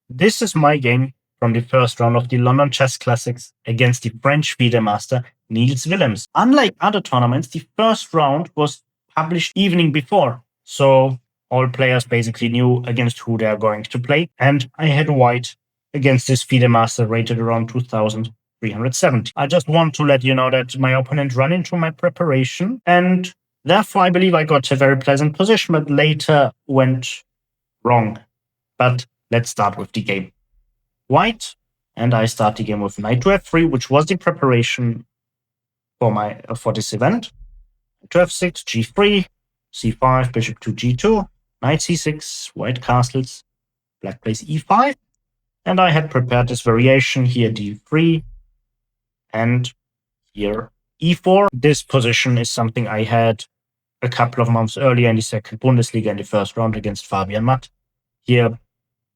This is my game from the first round of the London Chess Classics against the French FIDE master Niels Willems. Unlike other tournaments, the first round was published evening before, so all players basically knew against who they are going to play, and I had white against this FIDE master rated around 2,370. I just want to let you know that my opponent ran into my preparation, and therefore I believe I got a very pleasant position, but later went wrong. But let's start with the game. White, and I start the game with knight to f3, which was the preparation for this event. Knight to f6, g3, c5, bishop to g2, knight c6, white castles, black plays e5, and I had prepared this variation here d3 and here e4. This position is something I had a couple of months earlier in the second Bundesliga in the first round against Fabian Matt. Here,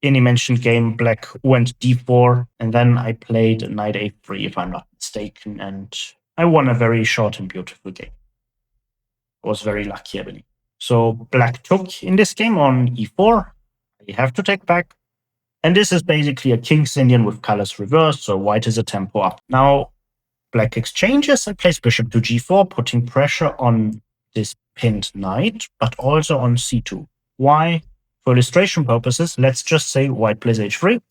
in the mentioned game, black went d4, and then I played knight a3, if I'm not mistaken, and I won a very short and beautiful game. I was very lucky, I believe. So black took in this game on e4. I have to take back. And this is basically a King's Indian with colors reversed, so white is a tempo up. Now, black exchanges. I place bishop to g4, putting pressure on this pinned knight, but also on c2. Why? For illustration purposes, let's just say white plays h3.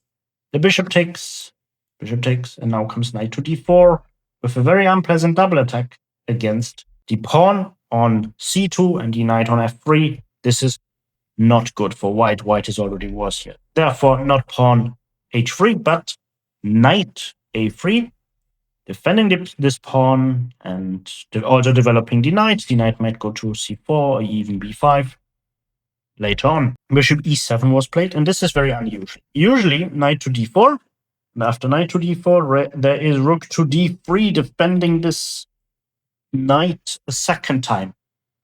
The bishop takes, and now comes knight to d4 with a very unpleasant double attack against the pawn on c2 and the knight on f3. This is not good for white. White is already worse here. Therefore, not pawn h3, but knight a3, defending this pawn and also developing the knight. The knight might go to c4 or even b5. Later on, bishop e7 was played, and this is very unusual. Usually, knight to d4, and after knight to d4, there is rook to d3, defending this knight a second time.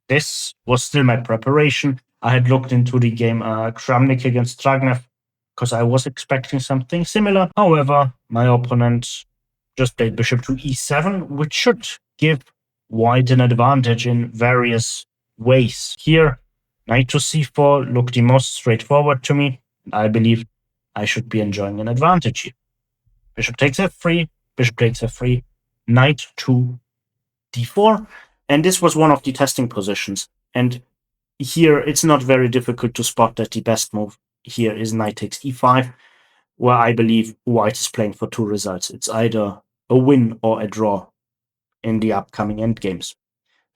This was still my preparation. I had looked into the game Kramnik against Dragnev because I was expecting something similar. However, my opponent just played bishop to e7, which should give white an advantage in various ways. Here, knight to c4 looked the most straightforward to me, and I believe I should be enjoying an advantage here. Bishop takes f3, bishop takes f3, knight to d4, and this was one of the testing positions. And here, it's not very difficult to spot that the best move here is knight takes e5, where I believe white is playing for two results. It's either a win or a draw in the upcoming endgames,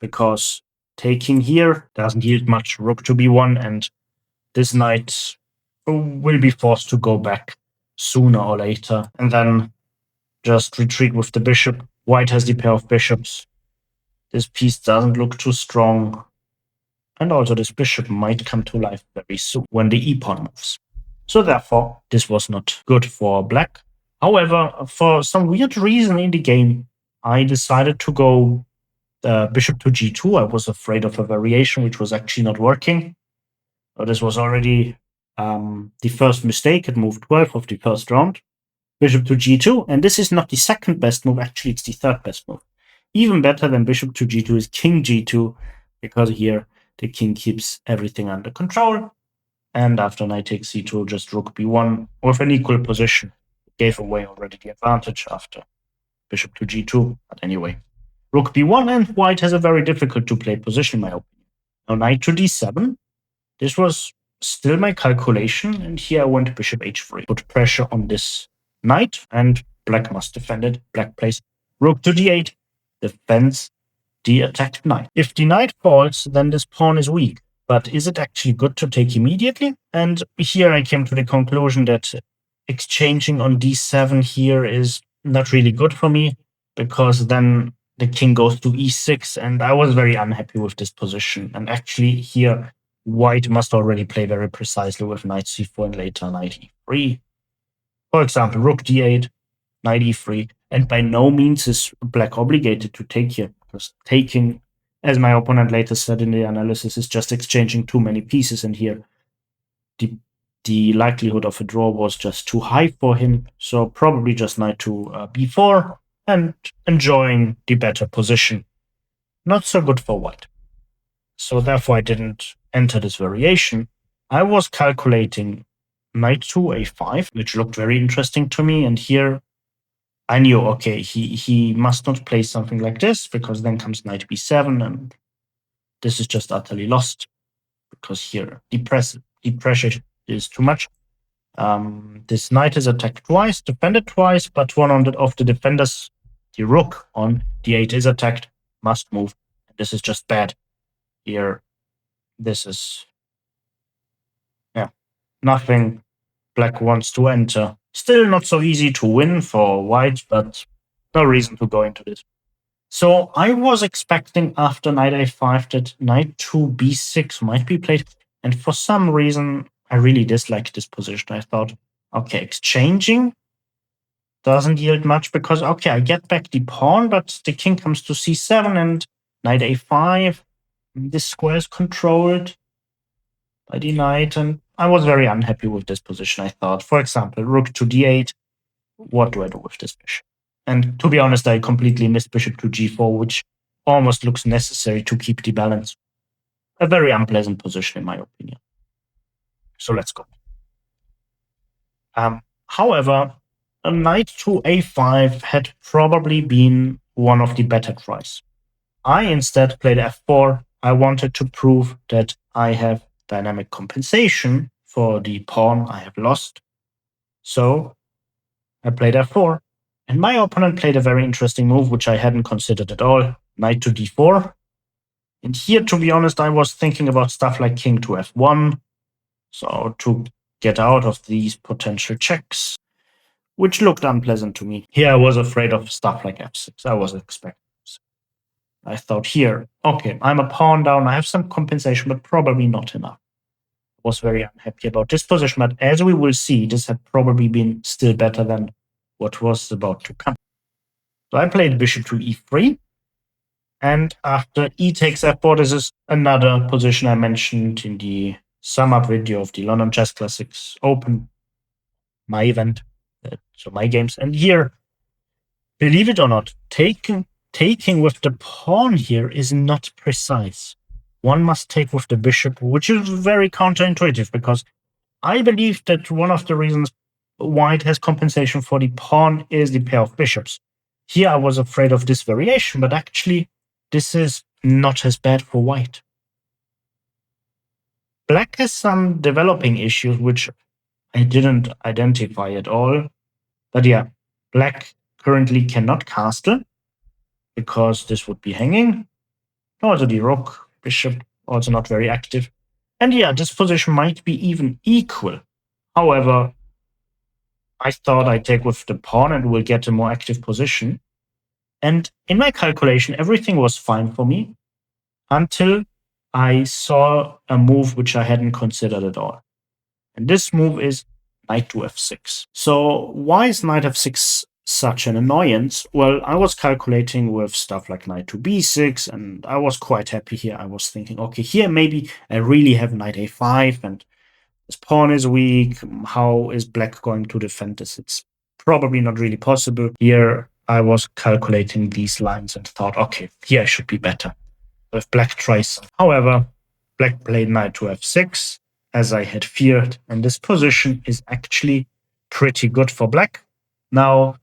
because taking here doesn't yield much. Rook to b1, and this knight will be forced to go back sooner or later, and then just retreat with the bishop. White has the pair of bishops. This piece doesn't look too strong, and also this bishop might come to life very soon when the e-pawn moves. So therefore, this was not good for black. However, for some weird reason in the game, I decided to go bishop to g2. I was afraid of a variation which was actually not working. This was already the first mistake at move 12 of the first round. Bishop to g2, and this is not the second best move, actually it's the third best move. Even better than bishop to g2 is king g2, because here the king keeps everything under control. And after knight takes c2, just rook b1 with an equal position. It gave away already the advantage after bishop to g2, but anyway. Rook b1, and white has a very difficult to play position, in my opinion. Now knight to d7. This was still my calculation, and here I went bishop h3. Put pressure on this knight, and black must defend it. Black plays rook to d8, defends the attacked knight. If the knight falls, then this pawn is weak. But is it actually good to take immediately? And here I came to the conclusion that exchanging on d7 here is not really good for me, because then the king goes to e6, and I was very unhappy with this position. And actually here, white must already play very precisely with knight c4 and later knight e3. For example, rook d8, knight e3, and by no means is black obligated to take here, because taking, as my opponent later said in the analysis, is just exchanging too many pieces, and here the likelihood of a draw was just too high for him, so probably just knight to b4 and enjoying the better position. Not so good for white. So therefore I didn't enter this variation. I was calculating knight to a5, which looked very interesting to me. And here I knew, okay, he must not play something like this, because then comes knight b7, and this is just utterly lost, because here the pressure is too much. This knight is attacked twice, defended twice, but one of the defenders, the rook on d8, is attacked, must move. This is just bad. Here, this is, nothing black wants to enter. Still not so easy to win for white, but no reason to go into this. So I was expecting after knight a5 that knight to b6 might be played. And for some reason, I really disliked this position. I thought, okay, exchanging doesn't yield much because, okay, I get back the pawn, but the king comes to c7 and knight a5. This square is controlled by the knight, and I was very unhappy with this position. I thought, for example, rook to d8. What do I do with this bishop? And to be honest, I completely missed bishop to g4, which almost looks necessary to keep the balance. A very unpleasant position, in my opinion. So let's go. However, a knight to a5 had probably been one of the better tries. I instead played f4. I wanted to prove that I have dynamic compensation for the pawn I have lost. So I played f4. And my opponent played a very interesting move, which I hadn't considered at all. Knight to d4. And here, to be honest, I was thinking about stuff like king to f1. So to get out of these potential checks, which looked unpleasant to me. Here I was afraid of stuff like f6. I was expecting. I thought here, okay, I'm a pawn down. I have some compensation, but probably not enough. I was very unhappy about this position. But as we will see, this had probably been still better than what was about to come. So I played bishop to e3. And after e takes f4, this is another position I mentioned in the sum up video of the London Chess Classics Open, my event, so my games. And here, believe it or not, taking with the pawn here is not precise. One must take with the bishop, which is very counterintuitive, because I believe that one of the reasons white has compensation for the pawn is the pair of bishops. Here I was afraid of this variation, but actually this is not as bad for white. Black has some developing issues, which I didn't identify at all. But yeah, black currently cannot castle, because this would be hanging. Also the rook, bishop, also not very active. And yeah, this position might be even equal. However, I thought I'd take with the pawn and will get a more active position. And in my calculation, everything was fine for me until I saw a move which I hadn't considered at all. And this move is knight to f6. So why is knight f6 such an annoyance? Well, I was calculating with stuff like knight to b6, and I was quite happy here. I was thinking, okay, here maybe I really have knight a5, and this pawn is weak. How is black going to defend this? It's probably not really possible. Here I was calculating these lines and thought, okay, here I should be better. If black tries. However, black played knight to f6, as I had feared, and this position is actually pretty good for black. Now,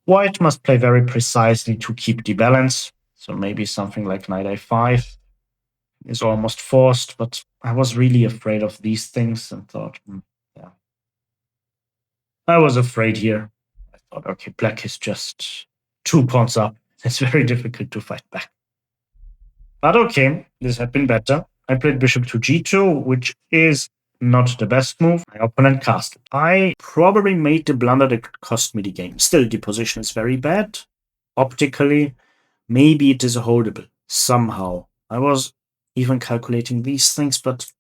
white must play very precisely to keep the balance, so maybe something like knight a5 is almost forced, but I was really afraid of these things and thought, yeah. I was afraid here. I thought, okay, black is just 2 pawns up. It's very difficult to fight back. But okay, this had been better. I played bishop to g2, which is not the best move. My opponent castled. I probably made the blunder that cost me the game. Still, the position is very bad. Optically, maybe it is holdable somehow. I was even calculating these things, but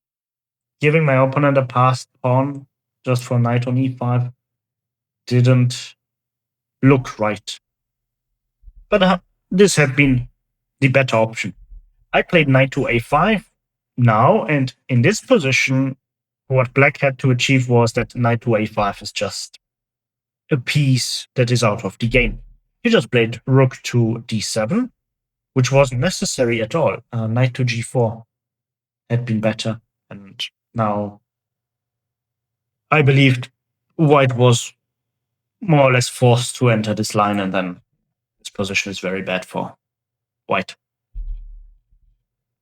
giving my opponent a passed pawn just for knight on e5 didn't look right. But this had been the better option. I played knight to a5 now, and in this position, what black had to achieve was that knight to a5 is just a piece that is out of the game. He just played rook to d7, which wasn't necessary at all. Knight to g4 had been better, and now I believed white was more or less forced to enter this line, and then this position is very bad for white.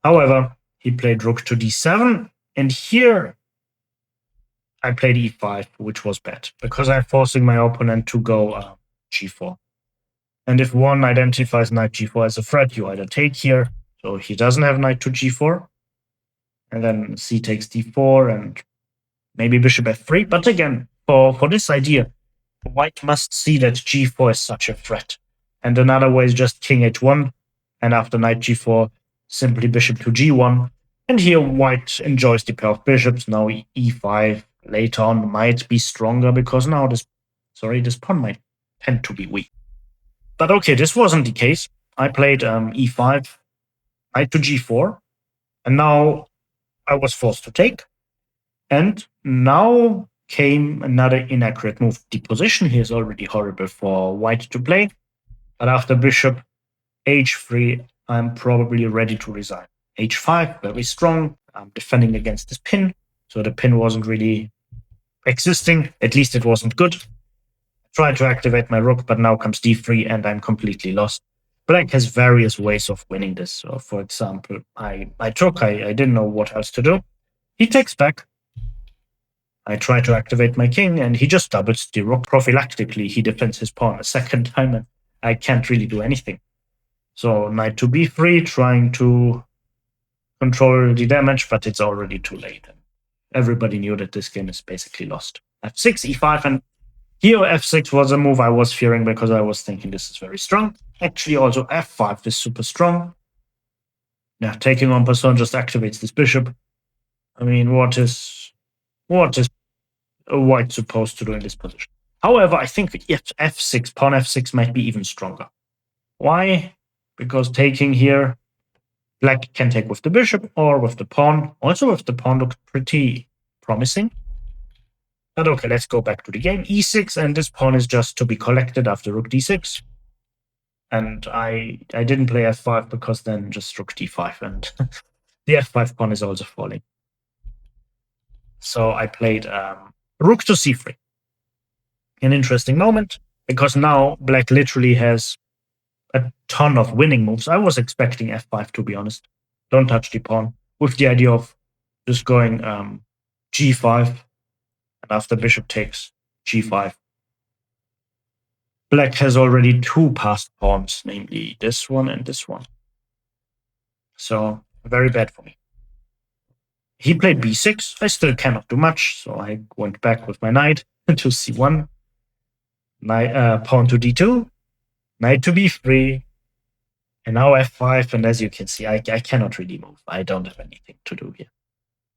However, he played rook to d7, and here I played e5, which was bad, because I'm forcing my opponent to go g4. And if one identifies knight g4 as a threat, you either take here, so he doesn't have knight to g4, and then c takes d4, and maybe bishop f3. But again, for this idea, white must see that g4 is such a threat. And another way is just king h1, and after knight g4, simply bishop to g1. And here white enjoys the pair of bishops. Now e5 later on might be stronger, because now this pawn might tend to be weak. But okay, this wasn't the case. I played e5, knight to g4, and now I was forced to take. And now came another inaccurate move. The position here is already horrible for white to play, but after bishop h3, I'm probably ready to resign. h5, very strong. I'm defending against this pin, so the pin wasn't really existing. At least it wasn't good. I tried to activate my rook, but now comes d3, and I'm completely lost. Black has various ways of winning this. So, for example, I took, I didn't know what else to do. He takes back. I try to activate my king, and he just doubles the rook. Prophylactically, he defends his pawn a second time, and I can't really do anything. So knight to b3, trying to control the damage, but it's already too late. Everybody knew that this game is basically lost. f6, e5, and here f6 was a move I was fearing, because I was thinking this is very strong. Actually, also f5 is super strong. Yeah, taking on person just activates this bishop. I mean, what is white supposed to do in this position? However, I think f6, pawn f6 might be even stronger. Why? Because taking here, black can take with the bishop or with the pawn. Also with the pawn looks pretty promising. But okay, let's go back to the game. e6, and this pawn is just to be collected after rook d6. And I didn't play f5, because then just rook d5, and the f5 pawn is also falling. So I played rook to c3. An interesting moment, because now black literally has a ton of winning moves. I was expecting f5, to be honest. Don't touch the pawn, with the idea of just going g5, and after bishop takes g5. Black has already two passed pawns, namely this one and this one. So very bad for me. He played b6. I still cannot do much, so I went back with my knight to c1. Pawn to d2, knight to b3, and now f5. And as you can see, I cannot really move. I don't have anything to do here.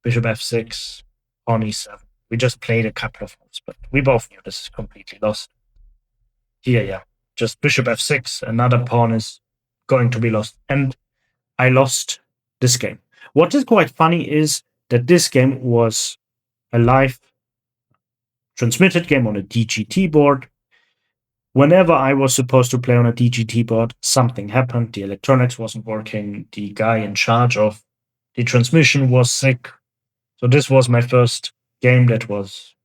Bishop f6, pawn e7. We just played a couple of moves, but we both knew this is completely lost. Here, yeah, just bishop f6. Another pawn is going to be lost, and I lost this game. What is quite funny is that this game was a live transmitted game on a DGT board. Whenever I was supposed to play on a DGT board, something happened. The electronics wasn't working. The guy in charge of the transmission was sick. So this was my first game that was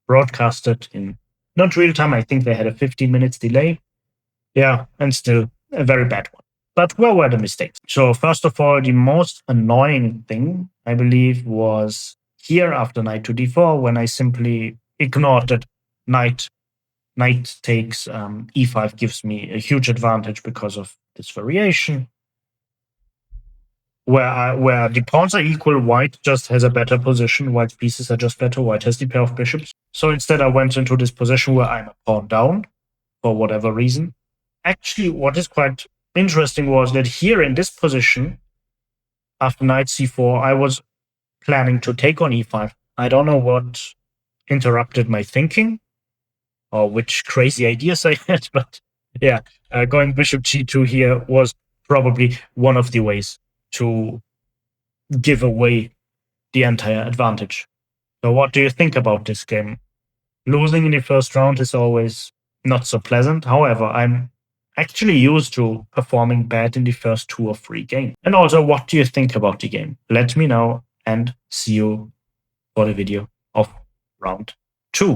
broadcasted in not real time. I think they had a 15 minutes delay. Yeah, and still a very bad one. But where were the mistakes? So first of all, the most annoying thing, I believe, was here after knight to d4, when I simply ignored that knight takes e5 gives me a huge advantage because of this variation. Where the pawns are equal, white just has a better position. White's pieces are just better. White has the pair of bishops. So instead, I went into this position where I'm a pawn down for whatever reason. Actually, what is quite interesting was that here in this position, after knight c4, I was planning to take on e5. I don't know what interrupted my thinking or which crazy ideas I had, but yeah, going bishop g2 here was probably one of the ways to give away the entire advantage. So what do you think about this game? Losing in the first round is always not so pleasant. However, I'm actually used to performing bad in the first 2 or 3 games. And also, what do you think about the game? Let me know, and see you for the video of round 2.